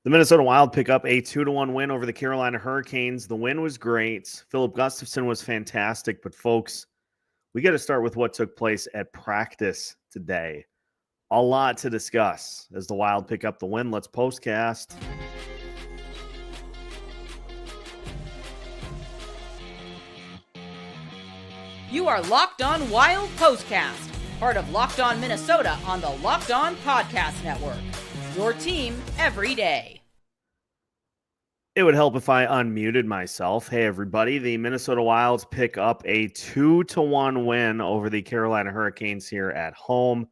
The Minnesota Wild pick up a 2-1 win over the Carolina Hurricanes. The win was great. Filip Gustavsson was fantastic. But, folks, we got to start with what took place at practice today. A lot to discuss as the Wild pick up the win. Let's postcast. You are Locked On Wild Postcast, part of Locked On Minnesota on the Locked On Podcast Network. Your team every day. It would help if I unmuted myself. Hey, everybody. The Minnesota Wilds pick up a 2-1 win over the Carolina Hurricanes here at home.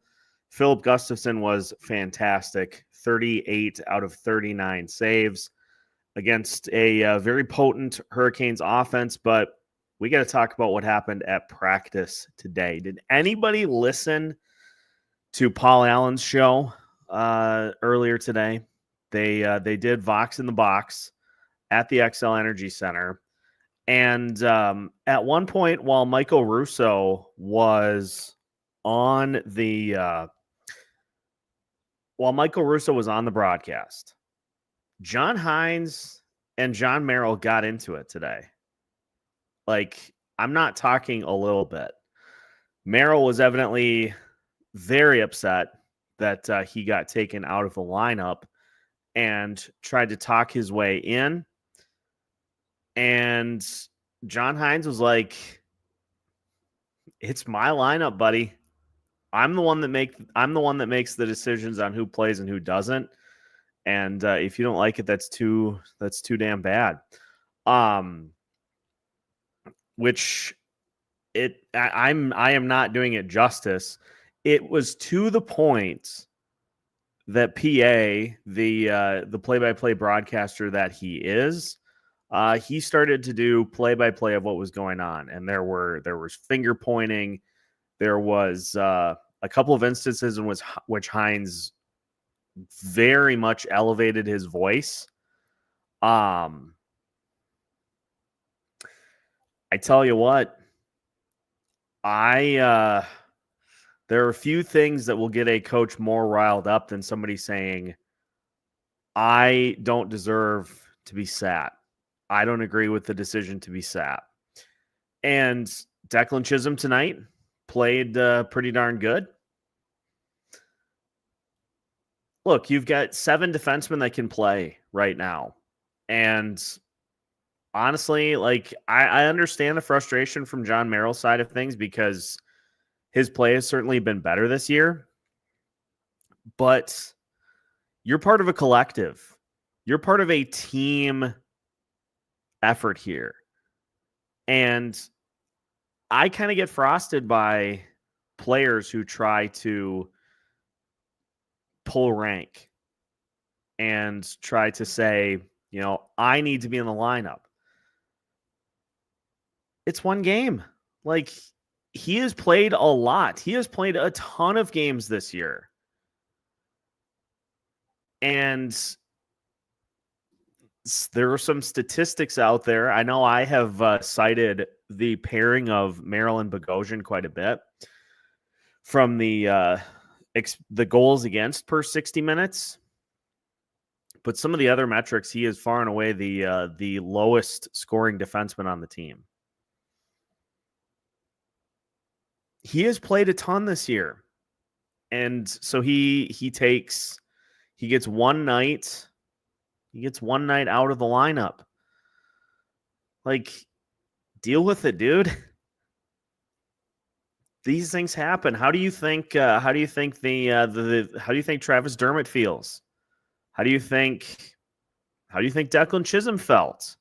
Filip Gustavsson was fantastic. 38 out of 39 saves against a very potent Hurricanes offense, but we got to talk about what happened at practice today. Did anybody listen to Paul Allen's show earlier today? They did Vox in the Box at the XL Energy Center. And at one point, while Michael Russo was on the broadcast, John Hines and John Merrill got into it today. Like, I'm not talking a little bit. Merrill was evidently very upset that he got taken out of the lineup and tried to talk his way in. And John Hines was like, "It's my lineup, buddy. I'm the one that makes the decisions on who plays and who doesn't. And if you don't like it, that's too damn bad." Which I am not doing it justice. It was to the point that PA, the play-by-play broadcaster that he is, he started to do play-by-play of what was going on, and there was finger pointing. There was a couple of instances in which Hines very much elevated his voice. I tell you what, there are a few things that will get a coach more riled up than somebody saying, "I don't deserve to be sat. I don't agree with the decision to be sat." And Declan Chisholm tonight played pretty darn good. Look, you've got 7 defensemen that can play right now. And honestly, like, I understand the frustration from John Merrill's side of things because his play has certainly been better this year. But you're part of a collective. You're part of a team effort here. And I kind of get frosted by players who try to pull rank and try to say, I need to be in the lineup. It's one game. Like, he has played a lot. He has played a ton of games this year. And there are some statistics out there. I know I have cited the pairing of Merrill and Bogosian quite a bit from the goals against per 60 minutes. But some of the other metrics, he is far and away the lowest scoring defenseman on the team. He has played a ton this year. And so he gets one night. He gets one night out of the lineup. Like, deal with it, dude. These things happen. How do you think Travis Dermott feels? How do you think Declan Chisholm felt?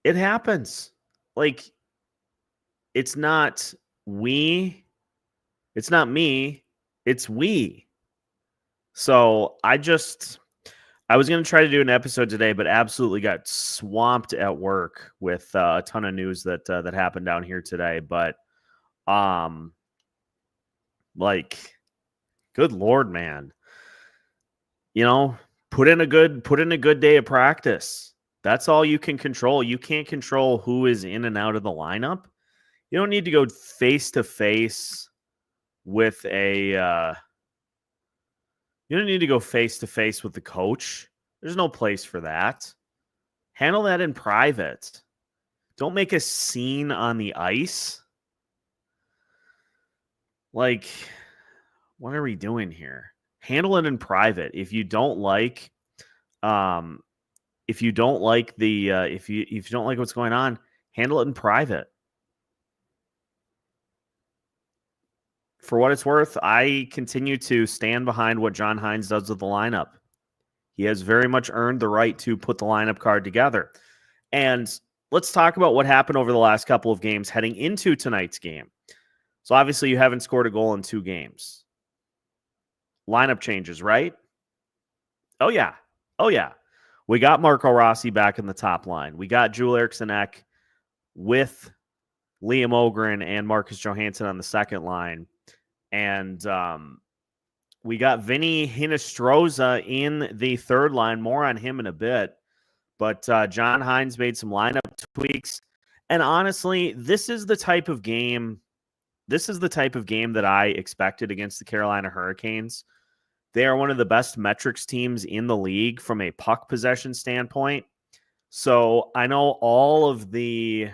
It happens. Like, it's not me, it's we. So I was going to try to do an episode today, but absolutely got swamped at work with a ton of news that happened down here today. But, like, good Lord, man, put in a good day of practice. That's all you can control. You can't control who is in and out of the lineup. You don't need to go face to face with a You don't need to go face-to-face with the coach. There's no place for that. Handle that in private. Don't make a scene on the ice. Like, what are we doing here? Handle it in private. If you don't like if you don't like what's going on, handle it in private. For what it's worth, I continue to stand behind what John Hynes does with the lineup. He has very much earned the right to put the lineup card together. And let's talk about what happened over the last couple of games heading into tonight's game. So obviously you haven't scored a goal in 2 games. Lineup changes, right? Oh, yeah. We got Marco Rossi back in the top line. We got Joel Eriksson Ek with Liam Ogren and Marcus Johansson on the second line. And we got Vinnie Hinostroza in the third line. More on him in a bit. But John Hynes made some lineup tweaks. And honestly, this is the type of game that I expected against the Carolina Hurricanes. They are one of the best metrics teams in the league from a puck possession standpoint. So I know all of the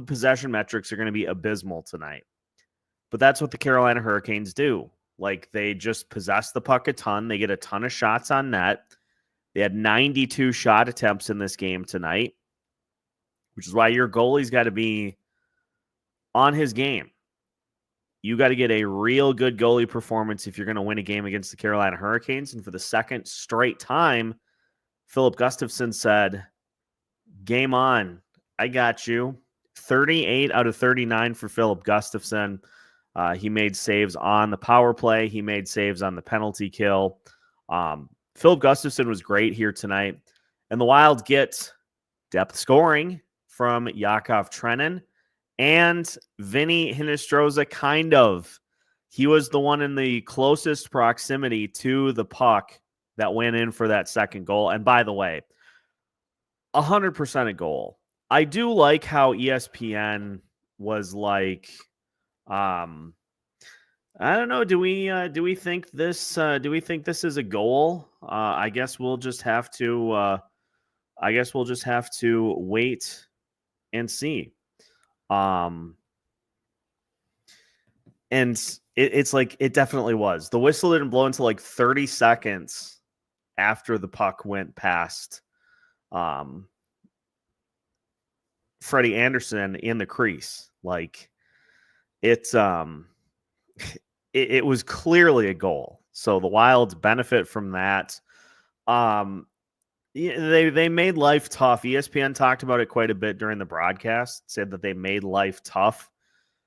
possession metrics are going to be abysmal tonight. But that's what the Carolina Hurricanes do. Like, they just possess the puck a ton. They get a ton of shots on net. They had 92 shot attempts in this game tonight, which is why your goalie's got to be on his game. You got to get a real good goalie performance if you're going to win a game against the Carolina Hurricanes. And for the second straight time, Filip Gustavsson said, "Game on. I got you." 38 out of 39 for Filip Gustavsson. He made saves on the power play. He made saves on the penalty kill. Filip Gustavsson was great here tonight. And the Wild get depth scoring from Yakov Trenin and Vinnie Hinostroza, kind of. He was the one in the closest proximity to the puck that went in for that second goal. And by the way, 100% a goal. I do like how ESPN was like, I don't know. Do we think this is a goal? I guess we'll just have to wait and see. And it's like, it definitely was. The whistle didn't blow until like 30 seconds after the puck went past Freddie Anderson in the crease. Like, it was clearly a goal. So the Wild benefit from that. They made life tough. ESPN talked about it quite a bit during the broadcast, said that they made life tough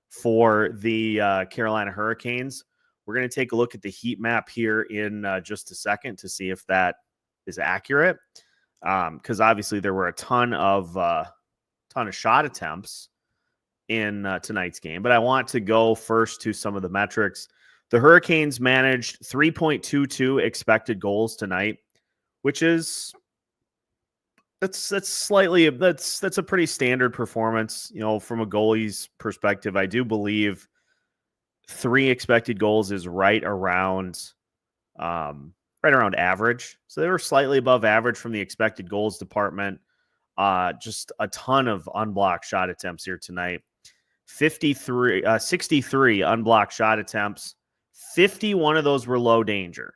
for the Carolina Hurricanes. We're going to take a look at the heat map here in just a second to see if that is accurate. Because obviously there were a ton of shot attempts in tonight's game. But I want to go first to some of the metrics. The Hurricanes managed 3.22 expected goals tonight, which is that's a pretty standard performance, from a goalie's perspective. I do believe 3 expected goals is right around average. So they were slightly above average from the expected goals department. Just a ton of unblocked shot attempts here tonight. 63 unblocked shot attempts. 51 of those were low danger.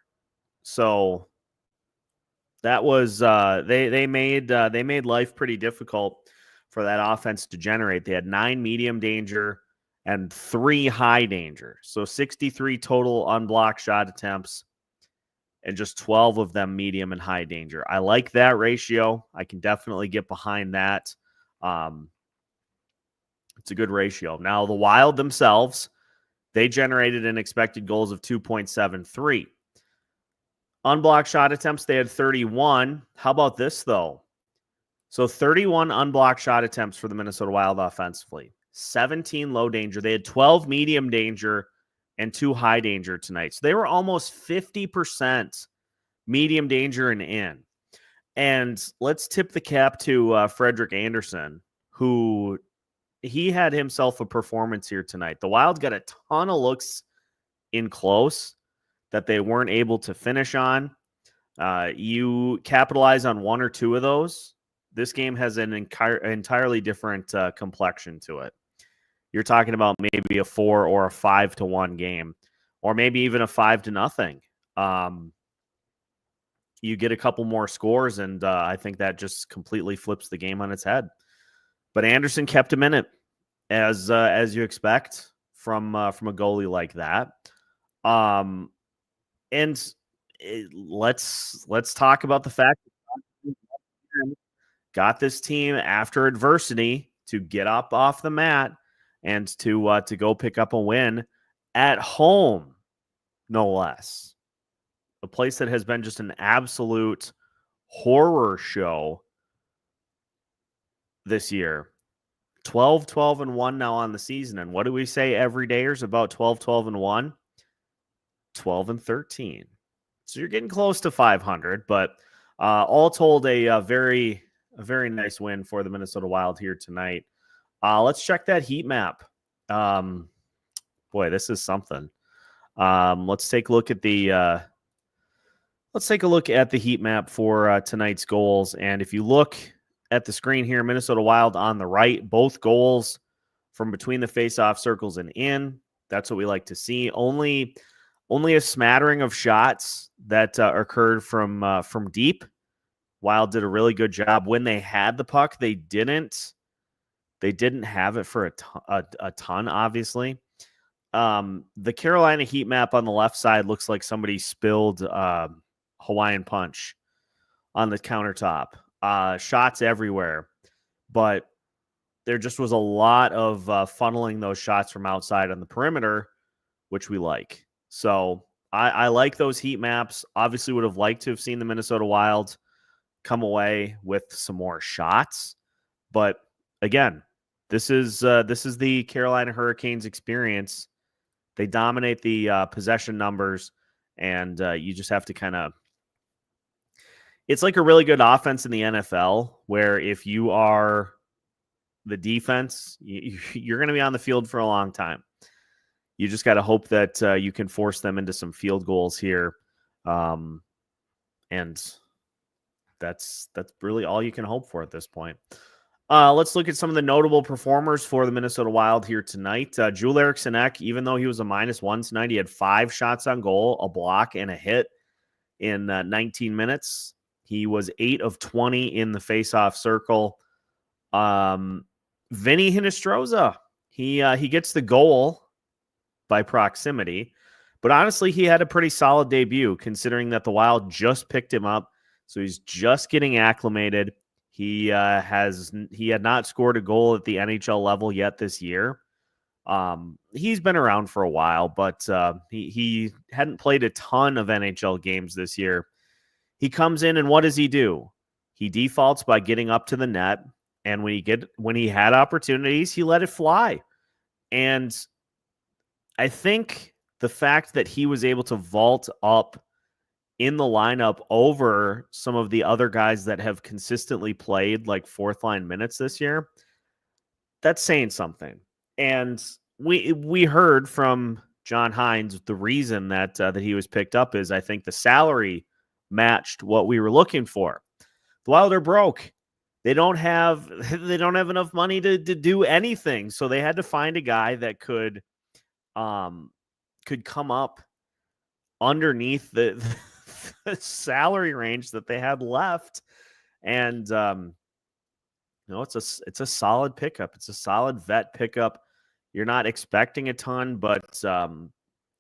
So that was they made life pretty difficult for that offense to generate. They had 9 medium danger and 3 high danger. So 63 total unblocked shot attempts and just 12 of them medium and high danger. I like that ratio. I can definitely get behind that. It's a good ratio. Now, the Wild themselves, they generated an expected goals of 2.73. Unblocked shot attempts, they had 31. How about this, though? So 31 unblocked shot attempts for the Minnesota Wild offensively. 17 low danger. They had 12 medium danger and 2 high danger tonight. So they were almost 50% medium danger and in. And let's tip the cap to Frederik Andersen, who he had himself a performance here tonight. The Wild got a ton of looks in close. that they weren't able to finish on. You capitalize on one or two of those, this game has an entirely different complexion to it. You're talking about maybe a 4 or a 5-1 game, or maybe even a 5-0. You get a couple more scores, and I think that just completely flips the game on its head. But Anderson kept him in it, as you expect from a goalie like that. Let's talk about the fact that got this team after adversity to get up off the mat and to go pick up a win at home, no less. A place that has been just an absolute horror show this year. 12-12-1 now on the season. And what do we say every dayers about 12-12-1? 12-13. So you're getting close to 500, but all told, a very nice win for the Minnesota Wild here tonight. Let's check that heat map. Boy, this is something. Let's take a look at the heat map for tonight's goals. And if you look at the screen here, Minnesota Wild on the right, both goals from between the face-off circles and in. That's what we like to see. Only a smattering of shots that occurred from deep. Wild did a really good job when they had the puck. They didn't have it for a ton, obviously. The Carolina heat map on the left side looks like somebody spilled Hawaiian punch on the countertop. Shots everywhere, but there just was a lot of funneling those shots from outside on the perimeter, which we like. So I like those heat maps. Obviously would have liked to have seen the Minnesota Wild come away with some more shots. But again, this is the Carolina Hurricanes experience. They dominate the possession numbers, and you just have to kind of... It's like a really good offense in the NFL, where if you are the defense, you're going to be on the field for a long time. You just got to hope that you can force them into some field goals here. And that's really all you can hope for at this point. Let's look at some of the notable performers for the Minnesota Wild here tonight. Joel Eriksson Ek, even though he was a -1 tonight, he had 5 shots on goal, a block, and a hit in 19 minutes. He was 8 of 20 in the face-off circle. Vinnie Hinostroza, he gets the goal by proximity, but honestly, he had a pretty solid debut considering that the Wild just picked him up, so he's just getting acclimated. He had not scored a goal at the NHL level yet this year. He's been around for a while, but he hadn't played a ton of NHL games this year. He comes in, and what does he do? He defaults by getting up to the net, and when he had opportunities, he let it fly. And I think the fact that he was able to vault up in the lineup over some of the other guys that have consistently played like fourth line minutes this year, that's saying something. And we heard from John Hines the reason that he was picked up is I think the salary matched what we were looking for. The Wild are broke. They don't have enough money to do anything, so they had to find a guy that could come up underneath the salary range that they had left. And it's a solid pickup. It's a solid vet pickup. You're not expecting a ton, but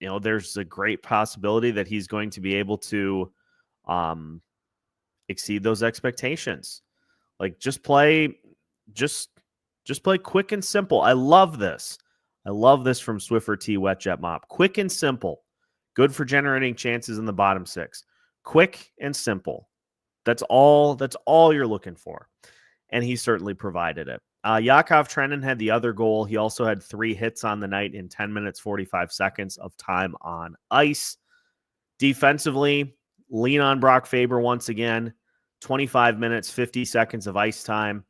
there's a great possibility that he's going to be able to exceed those expectations. Like just play quick and simple. I love this from Swiffer T Wetjet Mop. Quick and simple. Good for generating chances in the bottom 6. Quick and simple. That's all you're looking for. And he certainly provided it. Yakov Trenin had the other goal. He also had 3 hits on the night in 10 minutes, 45 seconds of time on ice. Defensively, lean on Brock Faber once again. 25 minutes, 50 seconds of ice time.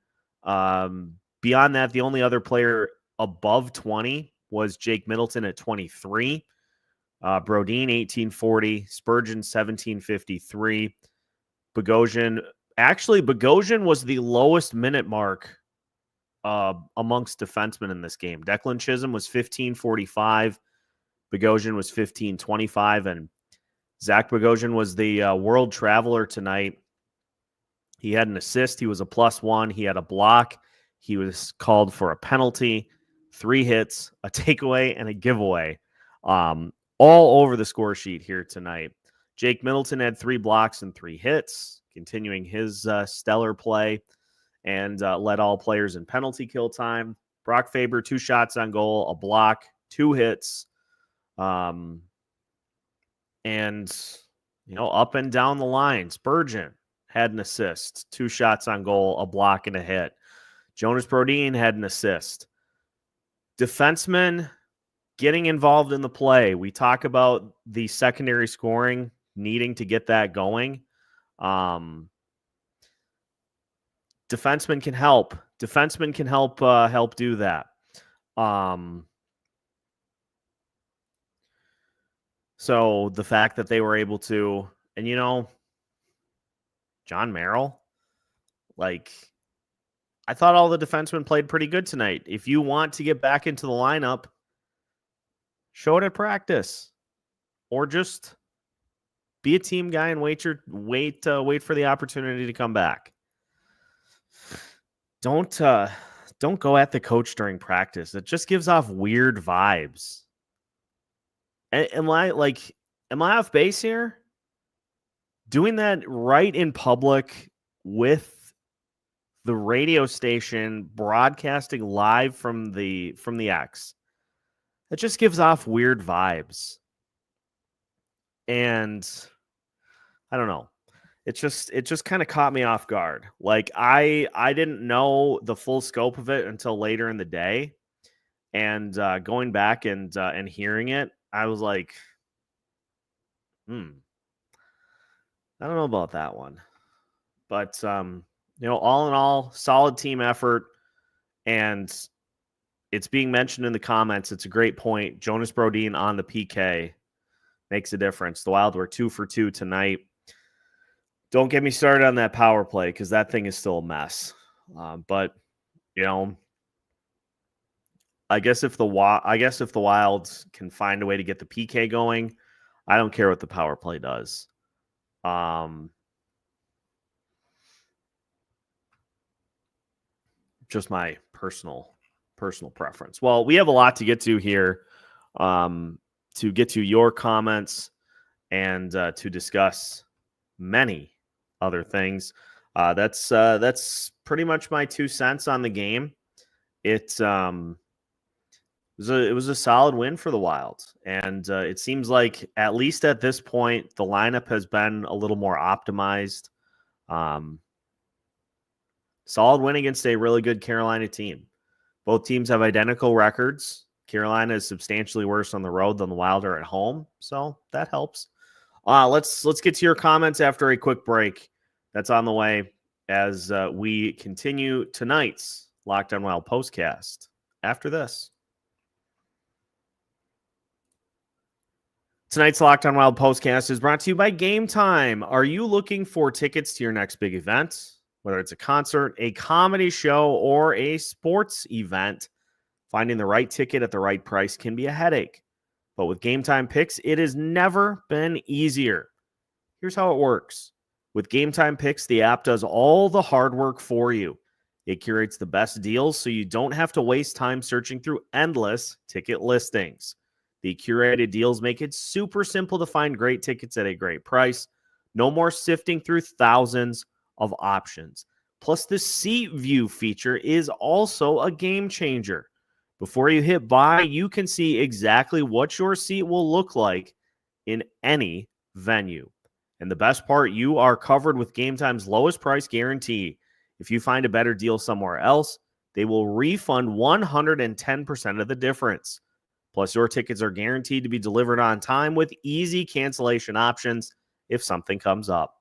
Beyond that, the only other player above 20 was Jake Middleton at 23. Brodin 1840, Spurgeon 1753. Bogosian was the lowest minute mark amongst defensemen in this game. Declan Chisholm was 1545. Bogosian was 1525, and Zach Bogosian was the world traveler tonight. He had an assist. He was a +1. He had a block. He was called for a penalty, 3 hits, a takeaway, and a giveaway. All over the score sheet here tonight. Jake Middleton had 3 blocks and 3 hits, continuing his stellar play, and led all players in penalty kill time. Brock Faber, 2 shots on goal, a block, 2 hits. And, up and down the line, Spurgeon had an assist, 2 shots on goal, a block, and a hit. Jonas Brodin had an assist. Defensemen getting involved in the play. We talk about the secondary scoring, needing to get that going. Defensemen can help. Defensemen can help do that. So the fact that they were able to, and John Merrill, I thought all the defensemen played pretty good tonight. If you want to get back into the lineup, show it at practice, or just be a team guy and wait for the opportunity to come back. Don't go at the coach during practice. It just gives off weird vibes. Am I off base here? Doing that right in public with the radio station broadcasting live from the X. It just gives off weird vibes. And I don't know. It just kind of caught me off guard. I didn't know the full scope of it until later in the day. And going back and hearing it, I was like, I don't know about that one. But all in all, solid team effort. And it's being mentioned in the comments. It's a great point. Jonas Brodin on the PK makes a difference. The Wild were 2 for 2 tonight. Don't get me started on that power play because that thing is still a mess. But I guess if the Wild can find a way to get the PK going, I don't care what the power play does. Just my personal preference. Well, we have a lot to get to here, to get to your comments and to discuss many other things. That's pretty much my 2 cents on the game. It was a solid win for the Wild, and it seems like at least at this point the lineup has been a little more optimized. Solid win against a really good Carolina team. Both teams have identical records. Carolina is substantially worse on the road than the Wild are at home, so that helps. Let's get to your comments after a quick break. That's on the way as we continue tonight's Locked On Wild postcast after this. Tonight's Locked On Wild postcast is brought to you by Game Time. Are you looking for tickets to your next big event? Whether it's a concert, a comedy show, or a sports event, finding the right ticket at the right price can be a headache. But with Game Time Picks, it has never been easier. Here's how it works. With Game Time Picks, the app does all the hard work for you. It curates the best deals so you don't have to waste time searching through endless ticket listings. The curated deals make it super simple to find great tickets at a great price. No more sifting through thousands of options. Plus, the seat view feature is also a game changer. Before you hit buy, you can see exactly what your seat will look like in any venue. And the best part, you are covered with Game Time's lowest price guarantee. If you find a better deal somewhere else, they will refund 110% of the difference. Plus, your tickets are guaranteed to be delivered on time with easy cancellation options if something comes up.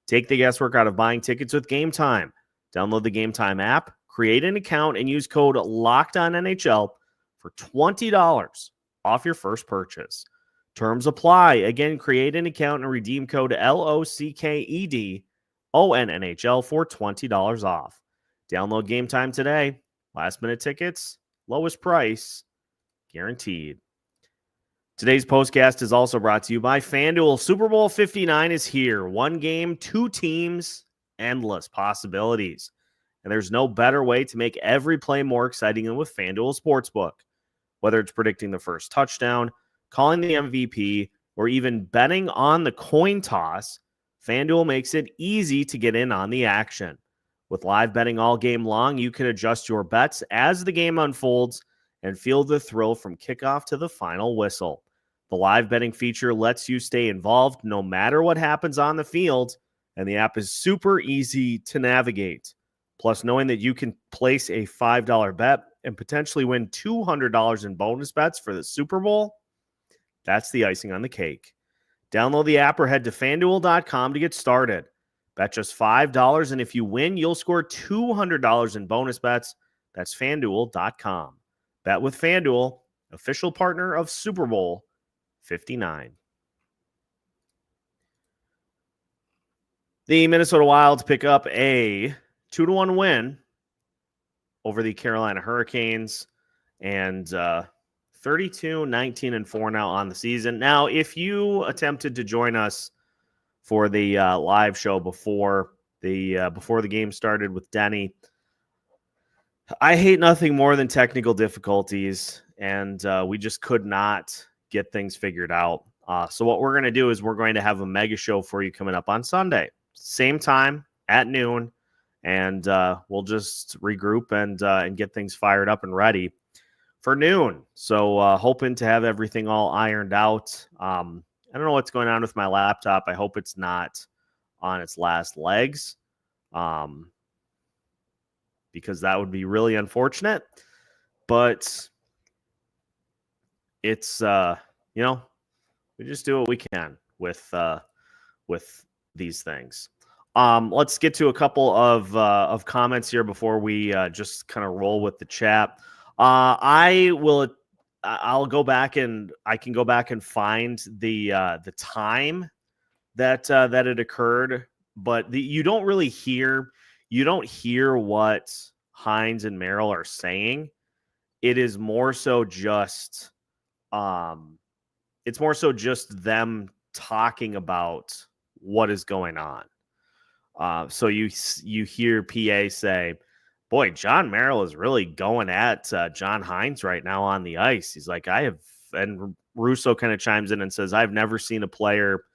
Take the guesswork out of buying tickets with Game Time. Download the Game Time app, create an account, and use code LOCKEDONNHL for $20 off your first purchase. Terms apply. Again, create an account and redeem code LOCKEDONNHL for $20 off. Download Game Time today. Last minute tickets, lowest price, guaranteed. Today's postcast is also brought to you by FanDuel. Super Bowl 59 is here. One game, two teams, endless possibilities. And there's no better way to make every play more exciting than with FanDuel Sportsbook. Whether it's predicting the first touchdown, calling the MVP, or even betting on the coin toss, FanDuel makes it easy to get in on the action. With live betting all game long, you can adjust your bets as the game unfolds and feel the thrill from kickoff to the final whistle. The live betting feature lets you stay involved no matter what happens on the field, and the app is super easy to navigate. Plus, knowing that you can place a $5 bet and potentially win $200 in bonus bets for the Super Bowl, that's the icing on the cake. Download the app or head to FanDuel.com to get started. Bet just $5, and if you win, you'll score $200 in bonus bets. That's FanDuel.com. Bet with FanDuel, official partner of Super Bowl 59. The Minnesota Wild pick up a 2-1 win over the Carolina Hurricanes, and 32-19-4 now on the season. Now, if you attempted to join us for the live show before the game started with Denny, I hate nothing more than technical difficulties, and we just could not get things figured out. So what we're going to do is we're going to have a mega show for you coming up on Sunday, same time at noon, and we'll just regroup and get things fired up and ready for noon. So hoping to have everything all ironed out. I don't know what's going on with my laptop. I hope it's not on its last legs, because that would be really unfortunate. But it's we just do what we can with these things. Let's get to a couple of comments here before we just kind of roll with the chat. I'll go back and I can go back and find the time that it occurred, but you don't really hear what Hines and Merrill are saying. It is more so just them talking about what is going on. So you hear PA say, boy, John Merrill is really going at John Hines right now on the ice. He's like, and Russo kind of chimes in and says, I've never seen a player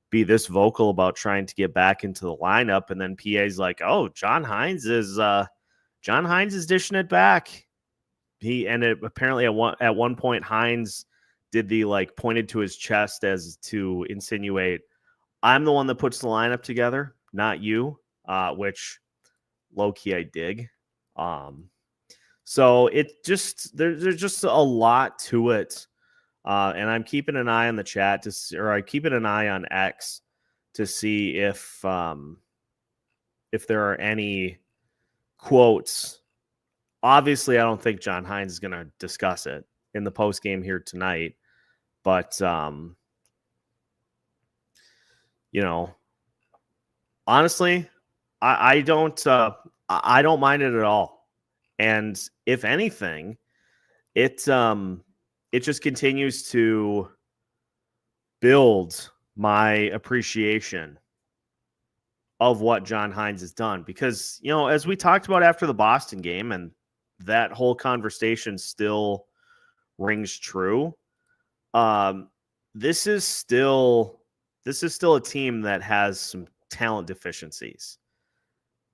be this vocal about trying to get back into the lineup. And then PA's like, oh, John Hines is dishing it back. Apparently at one point, Hines did the pointed to his chest as to insinuate, I'm the one that puts the lineup together, not you, which low key I dig. So it just there's just a lot to it, and I'm keeping an eye on the chat I'm keeping an eye on X to see if there are any quotes. Obviously, I don't think John Hines is going to discuss it in the post game here tonight, but honestly, I don't mind it at all. And if anything, it just continues to build my appreciation of what John Hines has done. Because, as we talked about after the Boston game, and that whole conversation still rings true, this is still a team that has some talent deficiencies.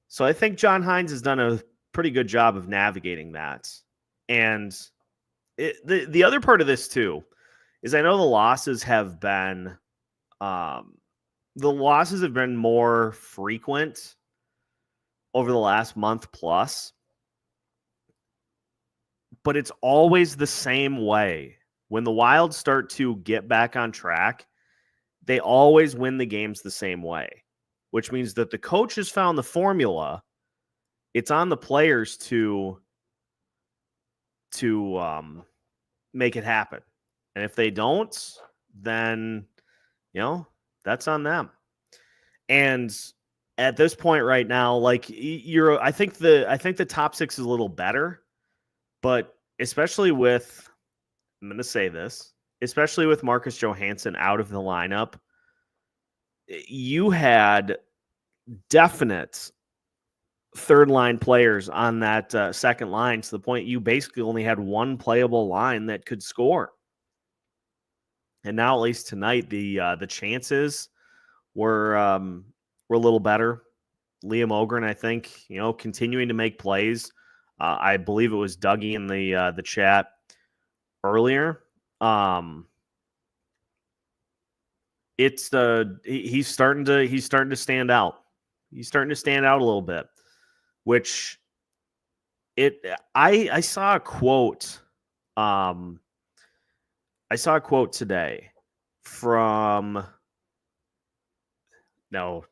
So I think John Hines has done a pretty good job of navigating that. And the other part of this too is I know the losses have been more frequent over the last month plus, but it's always the same way. When the Wild start to get back on track, they always win the games the same way, which means that the coach has found the formula. It's on the players to make it happen. And if they don't, then, that's on them. And at this point right now, like I think the top 6 is a little better, but especially with, I'm going to say this, especially with Marcus Johansson out of the lineup, you had definite third line players on that second line, to the point you basically only had one playable line that could score. And now, at least tonight, the chances were a little better. Liam Ogren, I think, continuing to make plays. I believe it was Dougie in the chat earlier. It's he's starting to stand out. He's starting to stand out a little bit, which I saw a quote. I saw a quote today from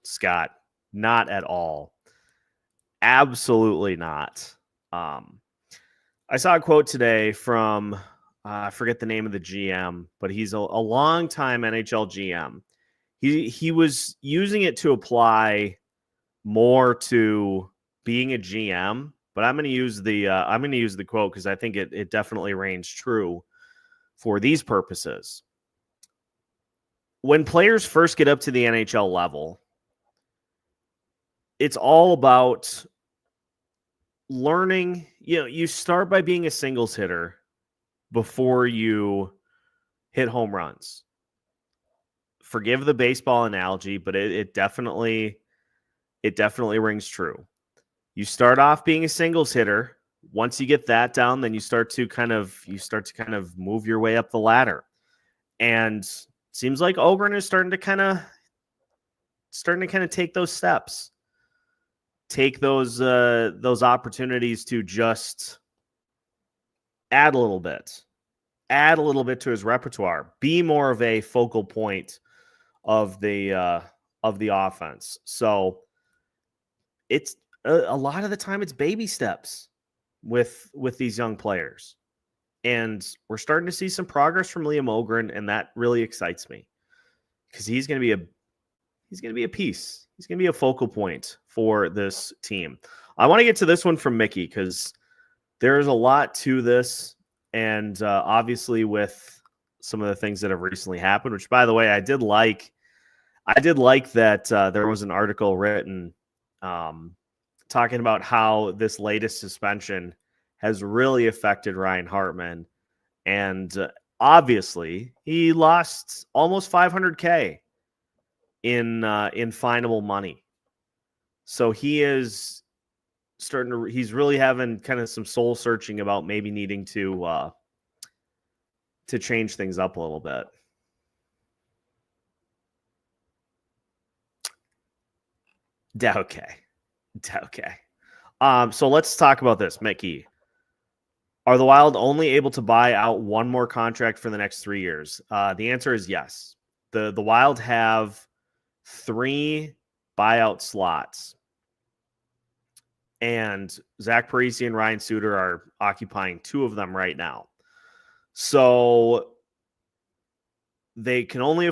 Scott. Not at all. Absolutely not. I saw a quote today from I forget the name of the GM, but he's a long-time NHL GM. He was using it to apply more to being a GM, but I'm going to use the quote because I think it definitely reigns true for these purposes. When players first get up to the NHL level, it's all about learning. You start by being a singles hitter before you hit home runs. Forgive the baseball analogy, but it definitely rings true. You start off being a singles hitter. Once you get that down, then you start to kind of move your way up the ladder. And it seems like Ogren is starting to kind of take those steps. Take those opportunities to just add a little bit to his repertoire, be more of a focal point of the offense. So it's a lot of the time it's baby steps with these young players, and we're starting to see some progress from Liam Ogren, and that really excites me because he's going to be a piece. He's going to be a focal point for this team. I want to get to this one from Mickey because there's a lot to this. And obviously with some of the things that have recently happened, which, by the way, I did like that there was an article written talking about how this latest suspension has really affected Ryan Hartman. And obviously he lost almost $500K in finable money. So he is he's really having kind of some soul searching about maybe needing to change things up a little bit. Okay. So let's talk about this, Mickey. Are the Wild only able to buy out one more contract for the next 3 years? The answer is yes. The Wild have 3 buyout slots. And Zach Parise and Ryan Suter are occupying 2 of them right now. So they can only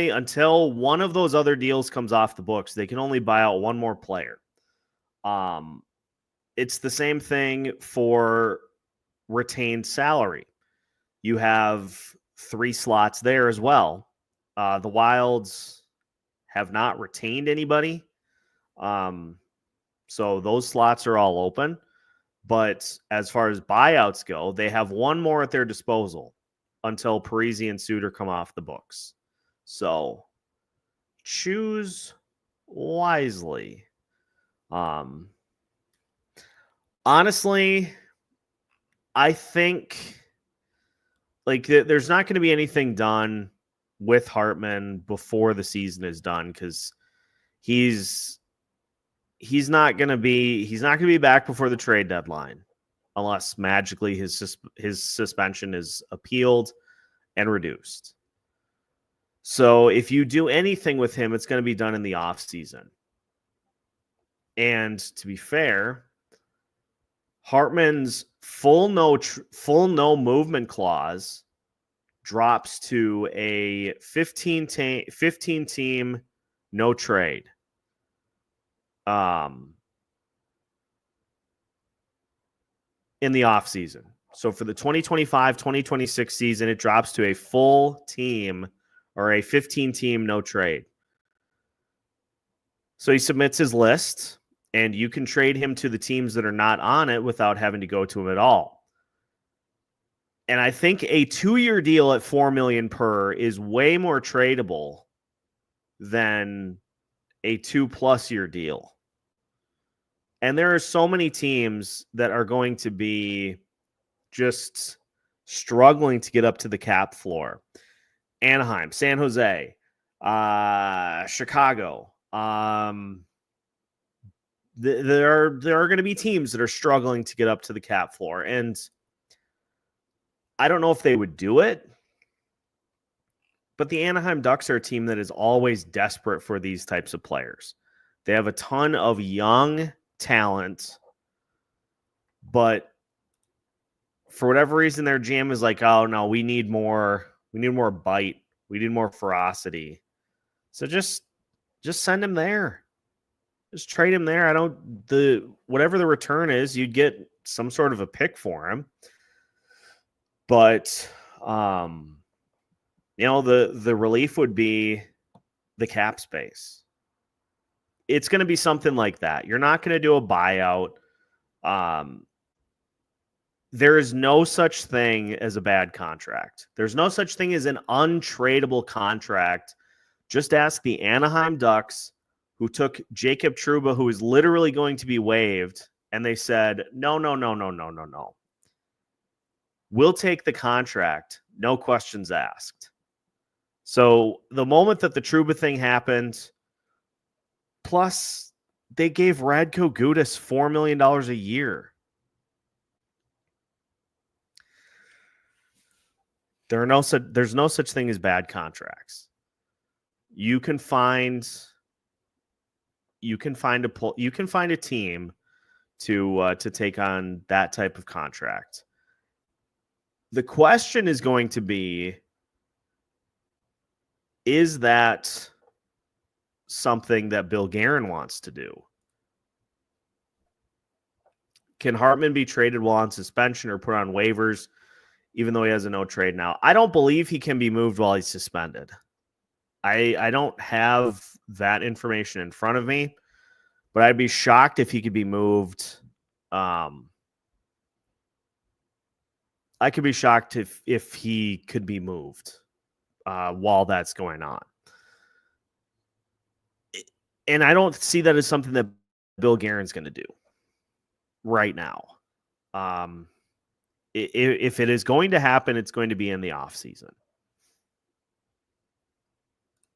until one of those other deals comes off the books, they can only buy out one more player. It's the same thing for retained salary. You have 3 slots there as well. The Wilds have not retained anybody. So those slots are all open. But as far as buyouts go, they have one more at their disposal until Parise and Suter come off the books. So choose wisely. Honestly, I think there's not going to be anything done with Hartman before the season is done because he's not going to be back before the trade deadline unless magically his suspension is appealed and reduced. So if you do anything with him, it's going to be done in the off season. And to be fair, Hartman's full no movement clause drops to a 15 team no trade. In the offseason. So for the 2025-2026 season, it drops to a full team or a 15-team no trade. So he submits his list, and you can trade him to the teams that are not on it without having to go to him at all. And I think a 2-year deal at $4 million per is way more tradable than a 2+ year deal. And there are so many teams that are going to be just struggling to get up to the cap floor. Anaheim, San Jose, Chicago. There are going to be teams that are struggling to get up to the cap floor. And I don't know if they would do it, but the Anaheim Ducks are a team that is always desperate for these types of players. They have a ton of young talent, but for whatever reason, their GM is like, oh no, we need more bite. We need more ferocity. So just send him there. Just trade him there. Whatever the return is, you'd get some sort of a pick for him. But the relief would be the cap space. It's going to be something like that. You're not going to do a buyout. There is no such thing as a bad contract. There's no such thing as an untradeable contract. Just ask the Anaheim Ducks, who took Jacob Trouba, who is literally going to be waived, and they said, no. We'll take the contract, no questions asked. So the moment that the Trouba thing happened, plus they gave Radko Gudas $4 million a year. There's no such thing as bad contracts. You can find a team to take on that type of contract. The question is going to be, is that something that Bill Guerin wants to do? Can Hartman be traded while on suspension or put on waivers, even though he has a no trade now? I don't believe he can be moved while he's suspended. I don't have that information in front of me, but I'd be shocked if he could be moved. I could be shocked if he could be moved while that's going on. And I don't see that as something that Bill Guerin's going to do right now. If it is going to happen, it's going to be in the offseason.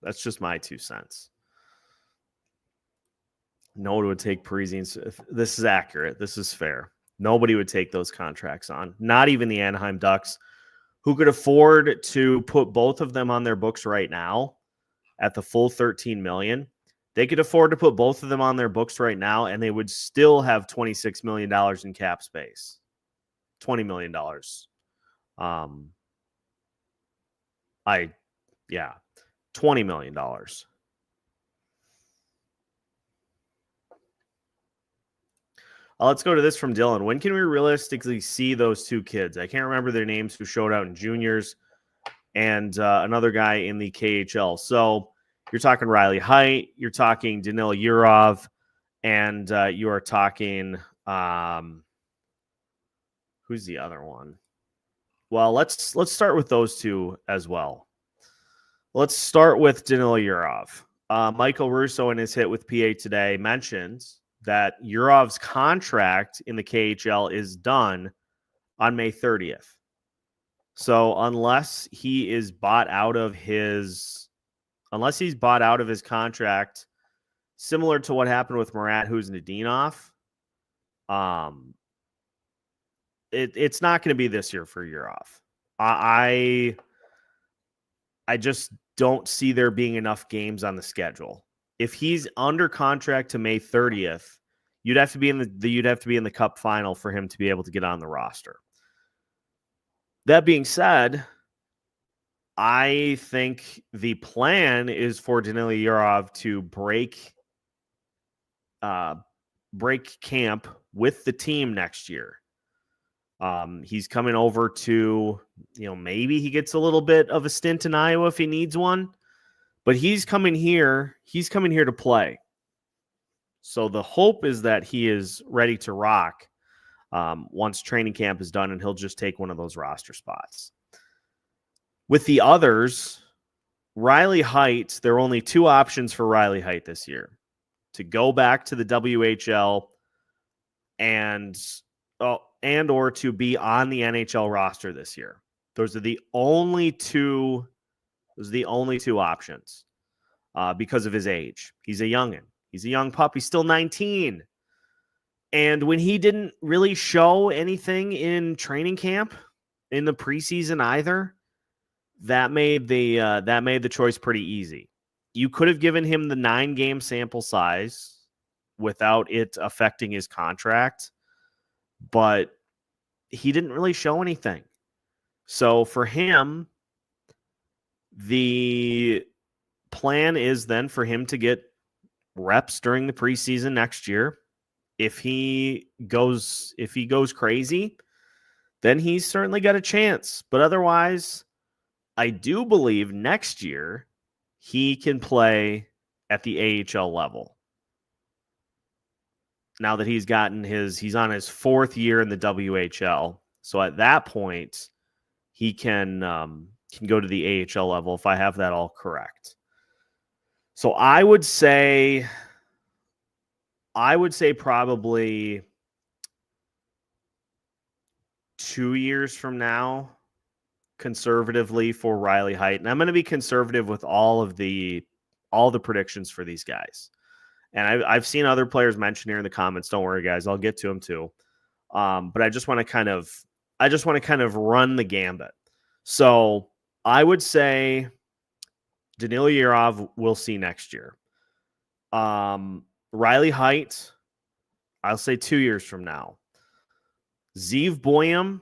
That's just my 2 cents. No one would take Parisian. This is accurate. This is fair. Nobody would take those contracts on. Not even the Anaheim Ducks, who could afford to put both of them on their books right now at the full $13 million. They could afford to put both of them on their books right now, and they would still have $26 million in cap space. $20 million. $20 million. Let's go to this from Dylan. When can we realistically see those two kids? I can't remember their names who showed out in juniors and another guy in the KHL. So you're talking Riley Height, you're talking Danil Yurov, and you are talking who's the other one? Well, let's start with those two as well. Let's start with Danil Yurov. Michael Russo in his hit with PA today mentions that Yurov's contract in the KHL is done on May 30th. So unless he's bought out of his contract, similar to what happened with Murat Huznadinov, it's not going to be this year for Yurov. I just don't see there being enough games on the schedule. If he's under contract to May 30th, you'd have to be in the Cup final for him to be able to get on the roster. That being said, I think the plan is for Danila Yurov to break camp with the team next year. He's coming over to, maybe he gets a little bit of a stint in Iowa if he needs one, but he's coming here. He's coming here to play. So the hope is that he is ready to rock once training camp is done, and he'll just take one of those roster spots. With the others, Riley Height, there are only two options for Riley Height this year: to go back to the WHL and or to be on the NHL roster this year. Those are the only two options because of his age. He's a youngin'. He's a young pup. He's still 19. And when he didn't really show anything in training camp in the preseason either, that made the choice pretty easy. You could have given him the 9-game sample size without it affecting his contract, but he didn't really show anything. So for him, the plan is then for him to get reps during the preseason next year. If he goes crazy, then he's certainly got a chance. But otherwise, I do believe next year he can play at the AHL level. Now that he's on his 4th year in the WHL. So at that point, he can go to the AHL level if I have that all correct. So I would say probably 2 years from now, conservatively, for Riley Height. And I'm going to be conservative with all the predictions for these guys. And I've seen other players mention here in the comments. Don't worry, guys. I'll get to them too. But I just want to kind of run the gambit. So I would say Danila Yurov we'll see next year. Riley Height, I'll say 2 years from now. Zeev Boyum,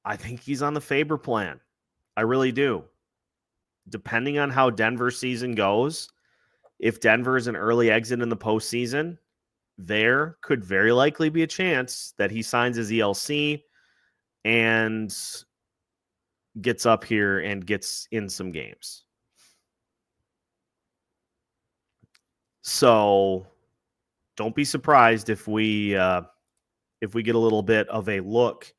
I think he's on the Faber plan. I really do. Depending on how Denver's season goes, if Denver is an early exit in the postseason, there could very likely be a chance that he signs his ELC and gets up here and gets in some games. So don't be surprised if we get a little bit of a look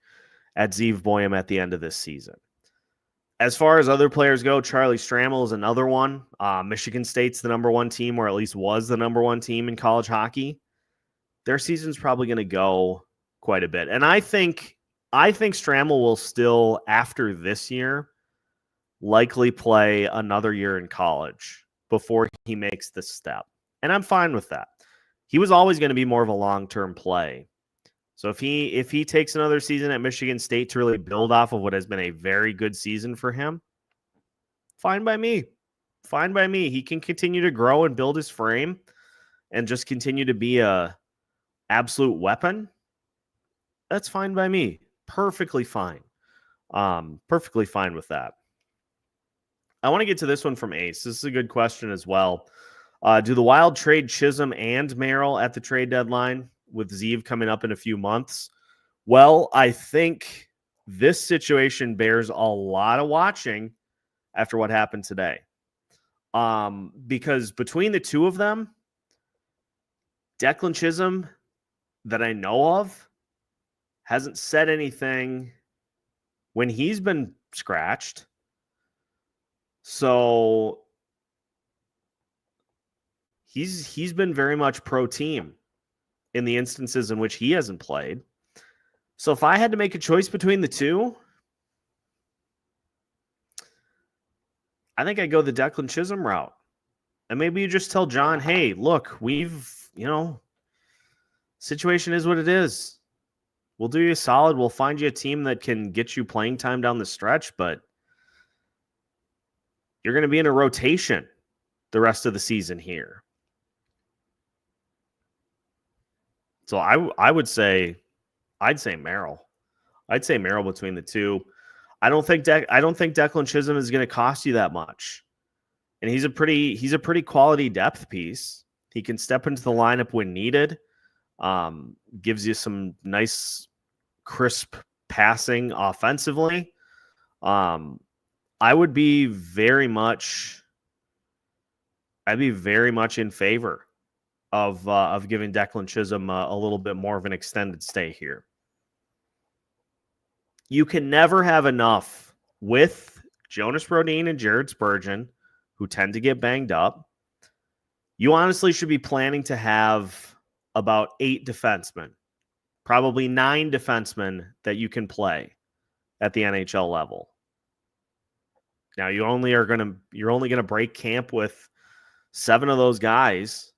at Zeev Boyum at the end of this season. As far as other players go, Charlie Stramel is another one. Michigan State's the number one team, or at least was the number one team in college hockey. Their season's probably going to go quite a bit. And I think Stramel will still, after this year, likely play another year in college before he makes the step. And I'm fine with that. He was always going to be more of a long-term play. So if he takes another season at Michigan State to really build off of what has been a very good season for him, fine by me. Fine by me. He can continue to grow and build his frame and just continue to be a absolute weapon. That's fine by me. Perfectly fine. Perfectly fine with that. I want to get to this one from Ace. This is a good question as well. Do the Wild trade Chisholm and Merrill at the trade deadline with Zeev coming up in a few months? Well, I think this situation bears a lot of watching after what happened today. Because between the two of them, Declan Chisholm, that I know of, hasn't said anything when he's been scratched. So he's been very much pro team in the instances in which he hasn't played. So if I had to make a choice between the two, I think I'd go the Declan Chisholm route. And maybe you just tell John, hey, look, situation is what it is. We'll do you a solid. We'll find you a team that can get you playing time down the stretch, but you're going to be in a rotation the rest of the season here. So I'd say Merrill. I'd say Merrill between the two. I don't think Declan Chisholm is going to cost you that much. And he's a pretty quality depth piece. He can step into the lineup when needed. Gives you some nice, crisp passing offensively. I'd be very much in favor of giving Declan Chisholm a little bit more of an extended stay here. You can never have enough with Jonas Brodin and Jared Spurgeon, who tend to get banged up. You honestly should be planning to have about 8 defensemen, probably 9 defensemen that you can play at the NHL level. Now you're only going to break camp with 7 of those guys,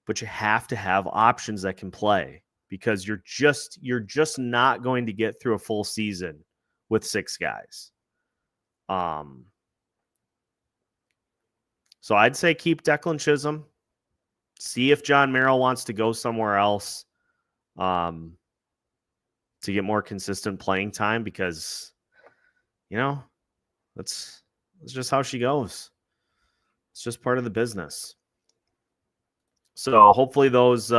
but you have to have options that can play, because you're just not going to get through a full season with 6 guys. So I'd say keep Declan Chisholm. See if John Merrill wants to go somewhere else to get more consistent playing time, because, that's just how she goes. It's just part of the business. So hopefully those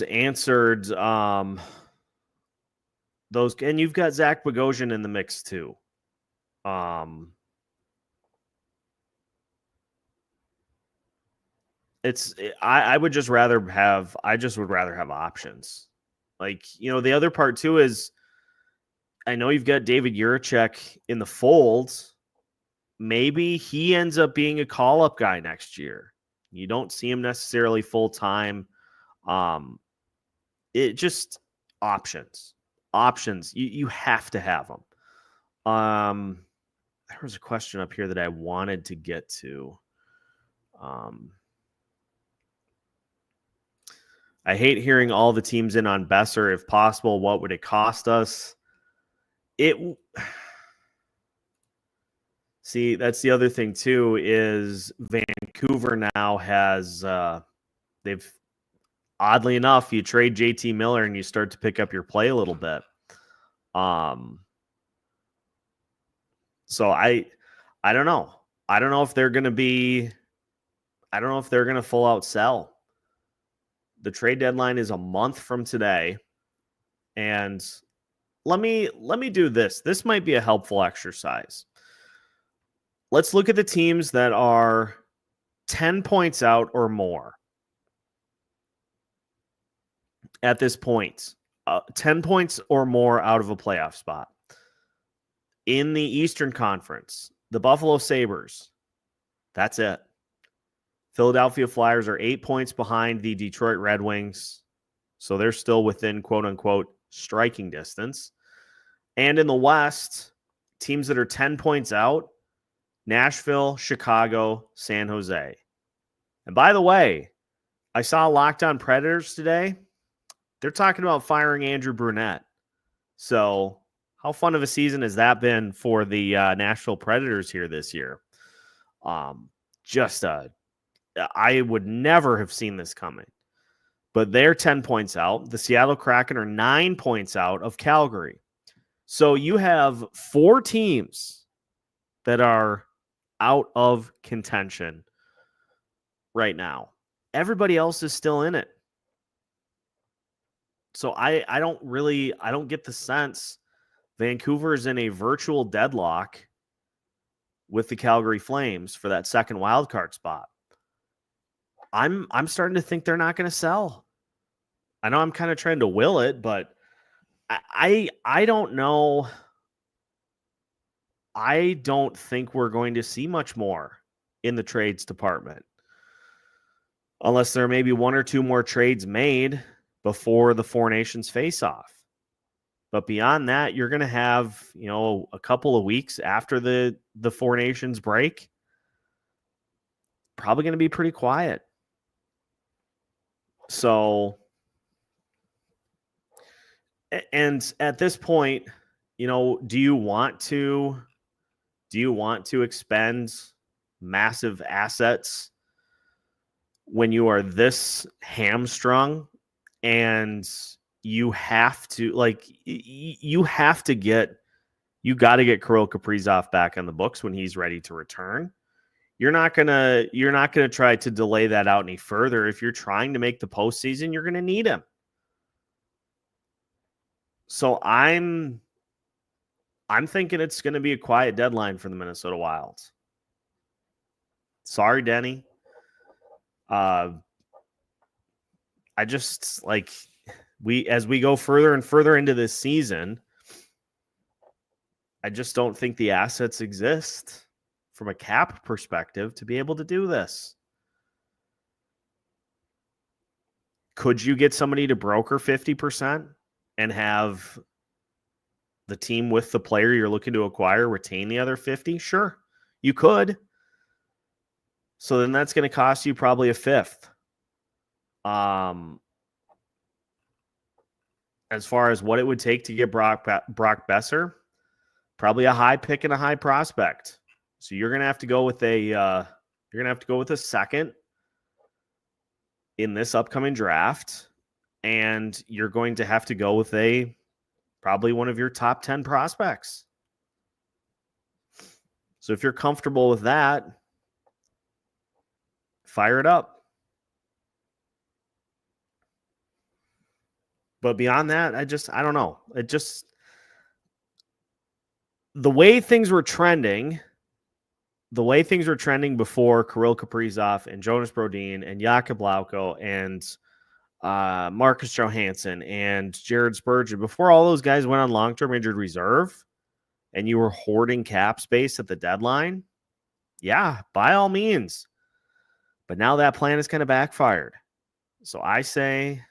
answered those, and you've got Zach Bogosian in the mix too. I would rather have options. Like, the other part too is, I know you've got David Juracek in the fold. Maybe he ends up being a call-up guy next year. You don't see him necessarily full-time. It just options. You have to have them. There was a question up here that I wanted to get to. I hate hearing all the teams in on Besser. If possible, what would it cost us? See, that's the other thing too, is Vancouver now has they've, oddly enough, you trade JT Miller and you start to pick up your play a little bit. So I don't know. I don't know if they're going to full out sell. The trade deadline is a month from today. And let me do this. This might be a helpful exercise. Let's look at the teams that are 10 points out or more at this point. 10 points or more out of a playoff spot. In the Eastern Conference, the Buffalo Sabres, that's it. Philadelphia Flyers are 8 points behind the Detroit Red Wings, so they're still within quote-unquote striking distance. And in the West, teams that are 10 points out, Nashville, Chicago, San Jose. And by the way, I saw Locked On Predators today. They're talking about firing Andrew Brunette. So how fun of a season has that been for the Nashville Predators here this year? I would never have seen this coming. But they're 10 points out. The Seattle Kraken are 9 points out of Calgary. So you have 4 teams that are out of contention right now. Everybody else is still in it. So I don't get the sense Vancouver is in a virtual deadlock with the Calgary Flames for that second wildcard spot. I'm starting to think they're not going to sell. I know I'm kind of trying to will it, but I don't know. I don't think we're going to see much more in the trades department, unless there may be 1 or 2 more trades made before the Four Nations face-off. But beyond that, you're going to have, a couple of weeks after the Four Nations break, probably going to be pretty quiet. So, and at this point, do you want to expend massive assets when you are this hamstrung and you have to you got to get Kirill Kaprizov back on the books when he's ready to return. You're not gonna try to delay that out any further. If you're trying to make the postseason, you're gonna need him. So I'm thinking it's gonna be a quiet deadline for the Minnesota Wild. Sorry, Denny. I just as we go further and further into this season, I just don't think the assets exist from a cap perspective to be able to do this. Could you get somebody to broker 50% and have the team with the player you're looking to acquire retain the other 50? Sure, you could. So then that's going to cost you probably a fifth. As far as what it would take to get Brock Besser, probably a high pick and a high prospect. So you're going to have to go with a second in this upcoming draft, and you're going to have to go with probably one of your top 10 prospects. So if you're comfortable with that, fire it up. But beyond that, I don't know. The way things were trending before Kirill Kaprizov and Jonas Brodin and Jakub Lauko and Marcus Johansson and Jared Spurgeon, before all those guys went on long-term injured reserve and you were hoarding cap space at the deadline, yeah, by all means. But now that plan is kind of backfired. So I say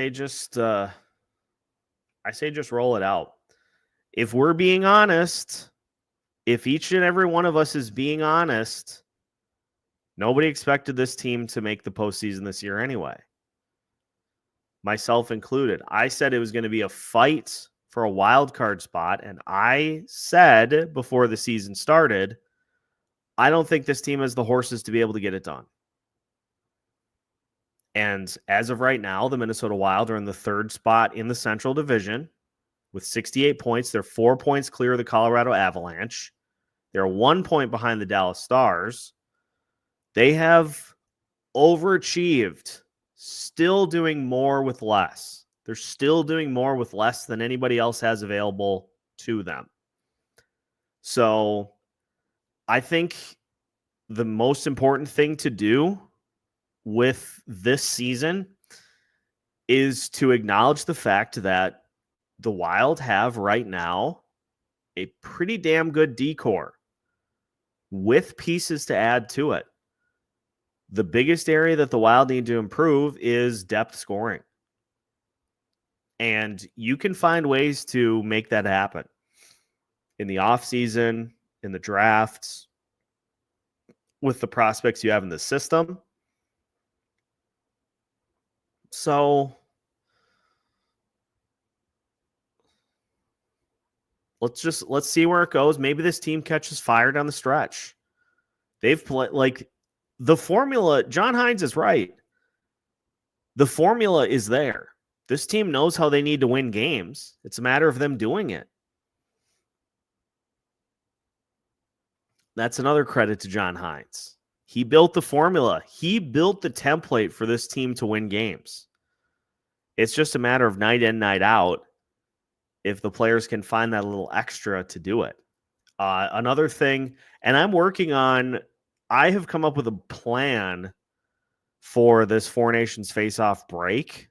just roll it out. If we're being honest, if each and every one of us is being honest, nobody expected this team to make the postseason this year anyway. Myself included. I said it was going to be a fight for a wild card spot, and I said before the season started, I don't think this team has the horses to be able to get it done. And as of right now, the Minnesota Wild are in the third spot in the Central Division with 68 points. They're 4 points clear of the Colorado Avalanche. They're 1 point behind the Dallas Stars. They have overachieved, still doing more with less. They're still doing more with less than anybody else has available to them. So I think the most important thing to do with this season is to acknowledge the fact that the Wild have right now a pretty damn good decor with pieces to add to it. The biggest area that the Wild need to improve is depth scoring. And you can find ways to make that happen in the offseason, in the drafts, with the prospects you have in the system. So let's see where it goes. Maybe this team catches fire down the stretch. They've played the formula. John Hines is right. The formula is there. This team knows how they need to win games. It's a matter of them doing it. That's another credit to John Hines. He built the formula. He built the template for this team to win games. It's just a matter of night in, night out, if the players can find that little extra to do it. Another thing, and I have come up with a plan for this Four Nations face-off break.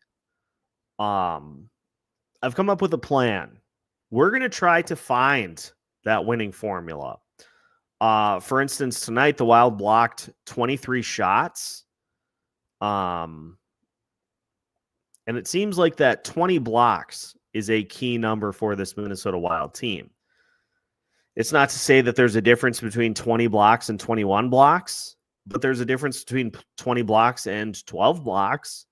I've come up with a plan. We're going to try to find that winning formula. For instance, tonight the Wild blocked 23 shots. And it seems like that 20 blocks is a key number for this Minnesota Wild team. It's not to say that there's a difference between 20 blocks and 21 blocks, but there's a difference between 20 blocks and 12 blocks.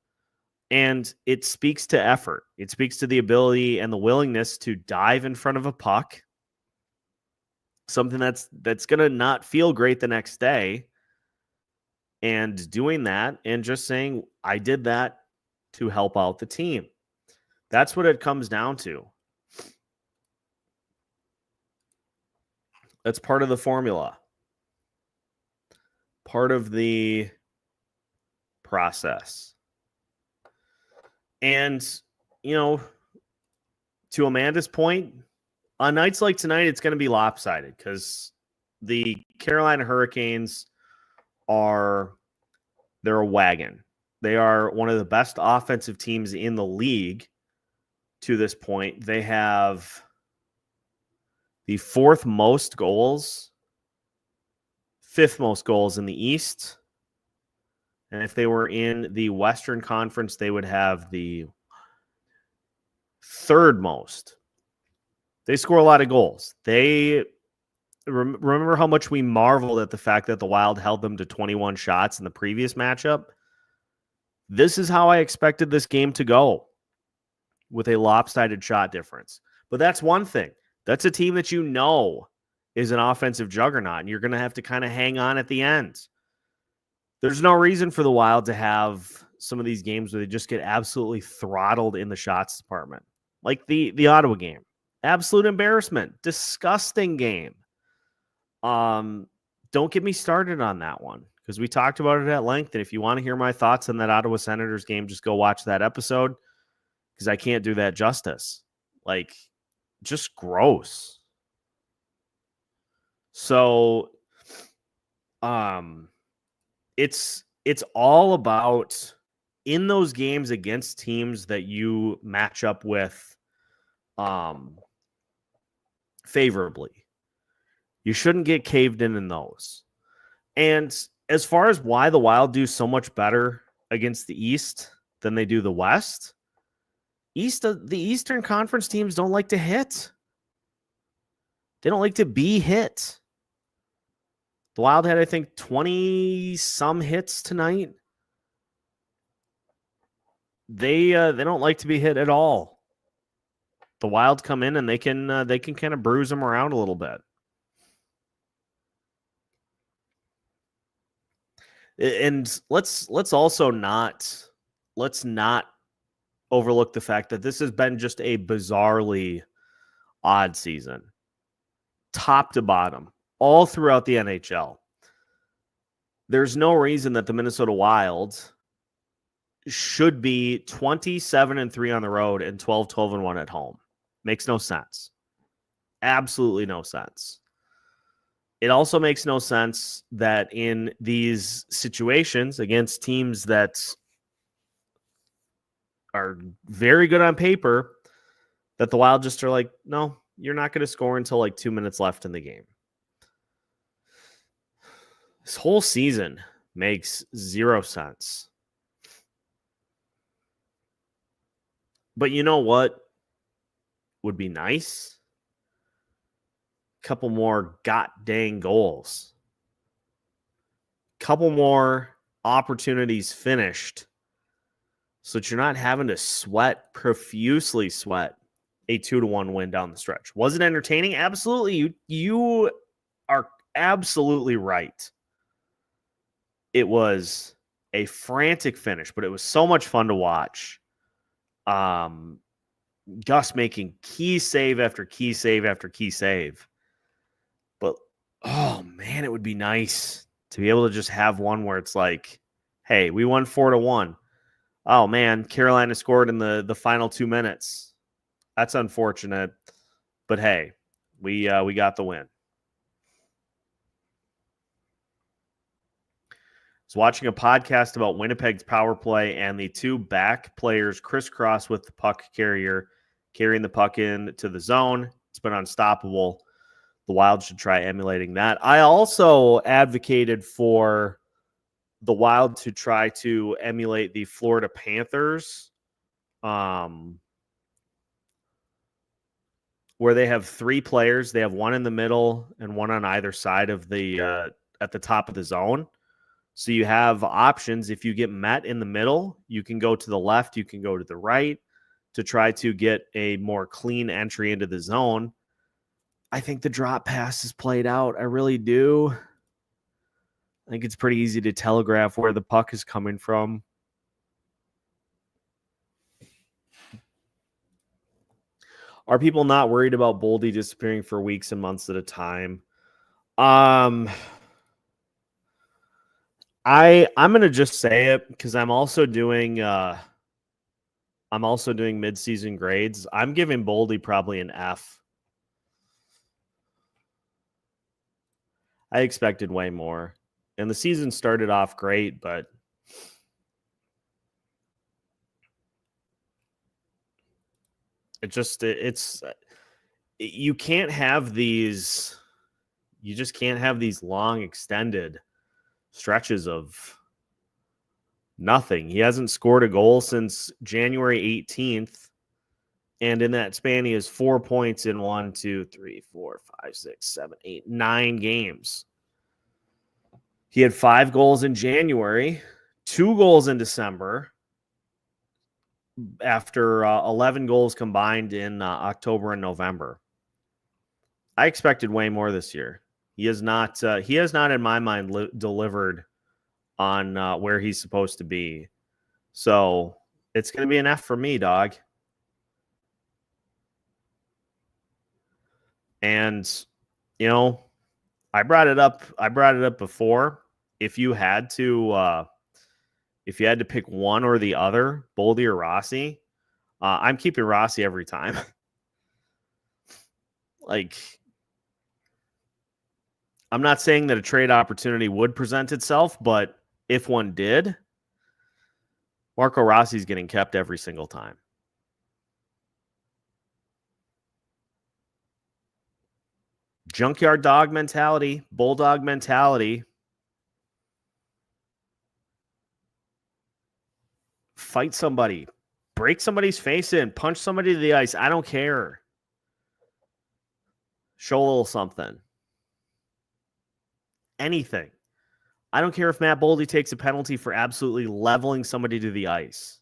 And it speaks to effort. It speaks to the ability and the willingness to dive in front of a puck. Something that's going to not feel great the next day. and doing that and just saying, I did that to help out the team. That's what it comes down to. That's part of the formula, part of the process. And, you know, to Amanda's point, on nights like tonight, it's going to be lopsided because the Carolina Hurricanes they're a wagon. They are one of the best offensive teams in the league to this point. They have the fifth most goals in the East. And if they were in the Western Conference, they would have the third most. They score a lot of goals. They remember how much we marveled at the fact that the Wild held them to 21 shots in the previous matchup. This is how I expected this game to go, with a lopsided shot difference. But that's one thing. That's a team that you know is an offensive juggernaut, and you're going to have to kind of hang on at the end. There's no reason for the Wild to have some of these games where they just get absolutely throttled in the shots department. Like the Ottawa game. Absolute embarrassment. Disgusting game. Don't get me started on that one, because we talked about it at length. And if you want to hear my thoughts on that Ottawa Senators game, just go watch that episode, because I can't do that justice. Like, just gross. So, it's all about, in those games against teams that you match up with favorably, you shouldn't get caved in those. And as far as why the Wild do so much better against the East than they do the West, the Eastern Conference teams don't like to hit. They don't like to be hit. The Wild had, I think, 20-some hits tonight. They don't like to be hit at all. The Wild come in and they can kind of bruise them around a little bit. And let's not overlook the fact that this has been just a bizarrely odd season, top to bottom, all throughout the NHL. There's no reason that the Minnesota Wild should be 27-3 on the road and 12-1 at home. Makes no sense. Absolutely no sense. It also makes no sense that in these situations against teams that are very good on paper, that the Wild just are like, no, you're not going to score until like 2 minutes left in the game. This whole season makes zero sense. But you know what would be nice? Couple more dang goals. Couple more opportunities finished, so that you're not having to profusely sweat a 2-1 win down the stretch. Was it entertaining? Absolutely. You are absolutely right. It was a frantic finish, but it was so much fun to watch. Gus making key save after key save after key save. But, oh, man, it would be nice to be able to just have one where it's like, hey, we won 4-1. Oh, man, Carolina scored in the final 2 minutes. That's unfortunate. But, hey, we got the win. I was watching a podcast about Winnipeg's power play, and the two back players crisscross with the puck carrier, carrying the puck into the zone. It's been unstoppable. The Wild should try emulating that. I also advocated for the Wild to try to emulate the Florida Panthers, where they have three players. They have one in the middle and one on either side of the at the top of the zone. So you have options. If you get met in the middle, you can go to the left, you can go to the right to try to get a more clean entry into the zone. I think the drop pass is played out. I really do. I think it's pretty easy to telegraph where the puck is coming from. Are people not worried about Boldy disappearing for weeks and months at a time? I'm gonna just say it because I'm also doing mid-season grades. I'm giving Boldy probably an F. I expected way more. And the season started off great, but you can't have these, you just can't have these long extended stretches of nothing. He hasn't scored a goal since January 18th. And in that span, he has 4 points in 1, 2, 3, 4, 5, 6, 7, 8, 9 games. He had 5 goals in January, 2 goals in December, after 11 goals combined in October and November. I expected way more this year. He has not, in my mind, delivered on where he's supposed to be. So it's going to be an F for me, dog. And, you know, I brought it up before. If you had to pick one or the other, Boldy or Rossi, I'm keeping Rossi every time. Like, I'm not saying that a trade opportunity would present itself, but if one did, Marco Rossi's getting kept every single time. Junkyard dog mentality, bulldog mentality. Fight somebody, break somebody's face in, punch somebody to the ice. I don't care. Show a little something. Anything. I don't care if Matt Boldy takes a penalty for absolutely leveling somebody to the ice.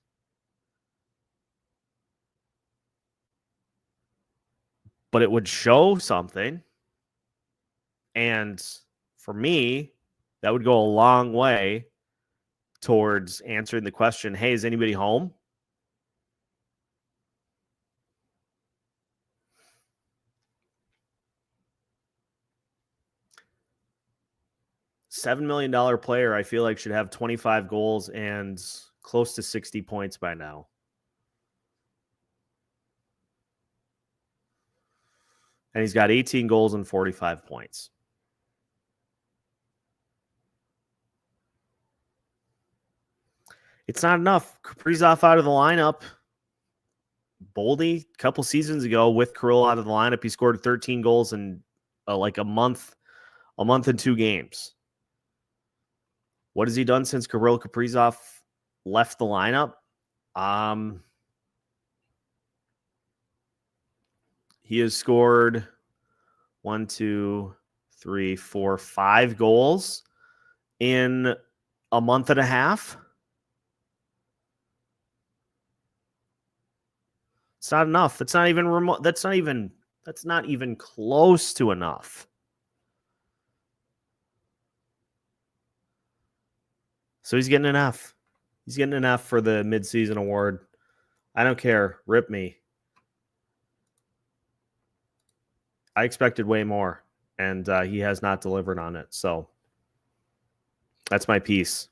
But it would show something. And for me, that would go a long way towards answering the question, hey, is anybody home? $7 million player, I feel like, should have 25 goals and close to 60 points by now. And he's got 18 goals and 45 points. It's not enough. Kaprizov out of the lineup. Boldy, a couple seasons ago, with Kirill out of the lineup, he scored 13 goals in like a month and 2 games. What has he done since Kirill Kaprizov left the lineup? He has scored 1, 2, 3, 4, 5 goals in a month and a half. It's not enough. That's not even remote. That's not even close to enough. So he's getting an F. He's getting an F for the midseason award. I don't care. Rip me. I expected way more, and he has not delivered on it. So that's my piece.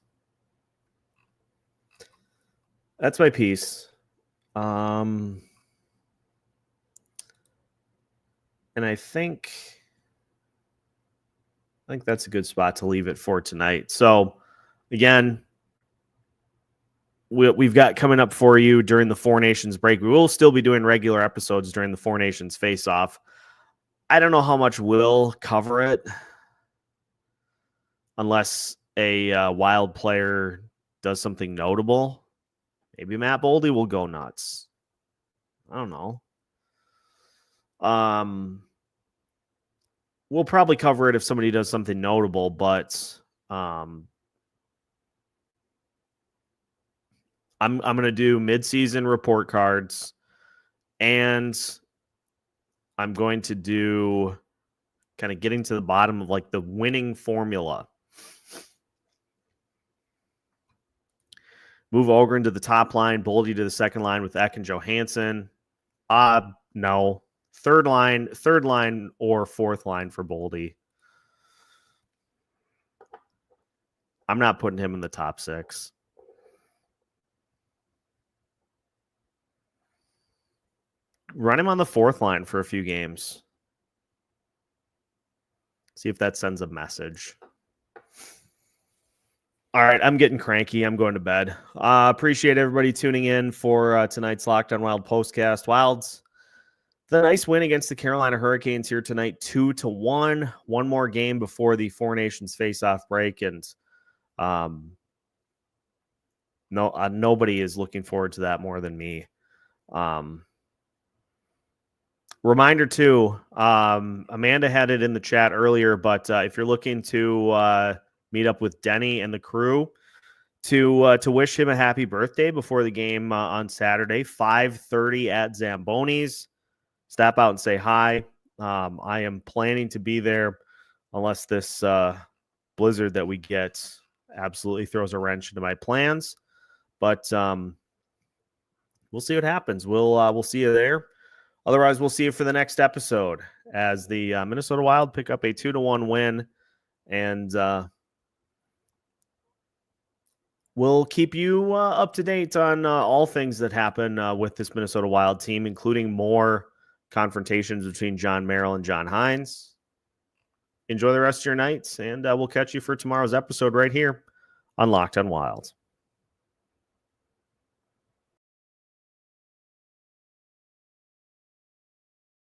That's my piece. And I think that's a good spot to leave it for tonight. So, again, we've got coming up for you during the Four Nations break. We will still be doing regular episodes during the Four Nations face-off. I don't know how much we'll cover it unless a Wild player does something notable. Maybe Matt Boldy will go nuts. I don't know. We'll probably cover it if somebody does something notable, but I'm going to do mid-season report cards, and I'm going to do kind of getting to the bottom of like the winning formula Move Ogren to the top line, Boldy to the second line with Eck and Johansson. No. Third line or fourth line for Boldy. I'm not putting him in the top 6. Run him on the fourth line for a few games. See if that sends a message. All right, I'm getting cranky. I'm going to bed. Appreciate everybody tuning in for tonight's Locked On Wild postcast. Wilds, the nice win against the Carolina Hurricanes here tonight, 2-1. One more game before the Four Nations face-off break, and nobody is looking forward to that more than me. Reminder too, Amanda had it in the chat earlier, but if you're looking to meet up with Denny and the crew to wish him a happy birthday before the game on Saturday, 5:30 at Zamboni's. Stop out and say hi. I am planning to be there unless this blizzard that we get absolutely throws a wrench into my plans. But we'll see what happens. We'll see you there. Otherwise, we'll see you for the next episode as the Minnesota Wild pick up a 2-1 win, and we'll keep you up to date on all things that happen with this Minnesota Wild team, including more confrontations between John Merrill and John Hines. Enjoy the rest of your nights, and we'll catch you for tomorrow's episode right here on Locked On Wild.